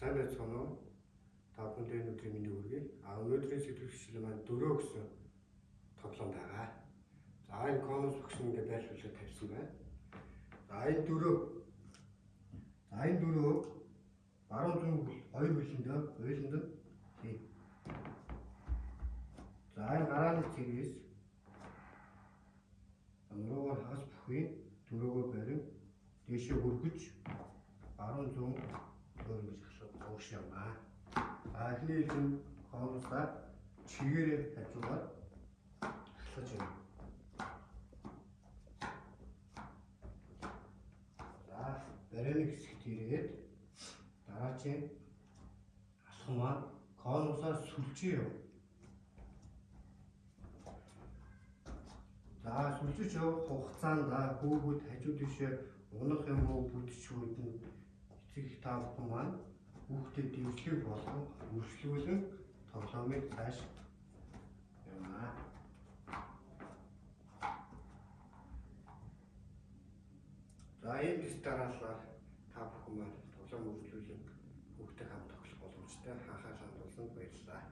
Сайн байцгаана уу? Та бүхэнд өнөөдрийн мэндийг хүргэе. Өнөөдрийн сэтгэл хөдлөл маань 4 гэсэн тоглоом байгаа. За энэ конус багш ингээд байрлуулад тавьсан байна. За энэ 4 баруун зүүн хоёр хөлөнд тий. За энэ гарааны цэгээс нуруугаар хагас бүхий дөрөөгөө барин дээшээ өргөж баруун зүүн өргөж ууш яваа. Эхний хэлэн конусаа чигээрээ хажуугаар ахлаж яваа. За барины хэсэгт ирээд дараачийн алхам маань конусаа сүлжээ яв. За сүлжиж явах хугацаанд хүүгүүд хажуу тишээ унах юм уу бүдчүүд нь эцэг их та бүхэн маань хүүхдэд дэвшлиг болгон өршлүүлэн тоглоомыг цааш явна. За энэ дэс дараалал та бүхэн маань тоглоом өршлүүлэн хүүхдэд хамт тоглох боломжтой хахаа хандуулсанд баярлалаа.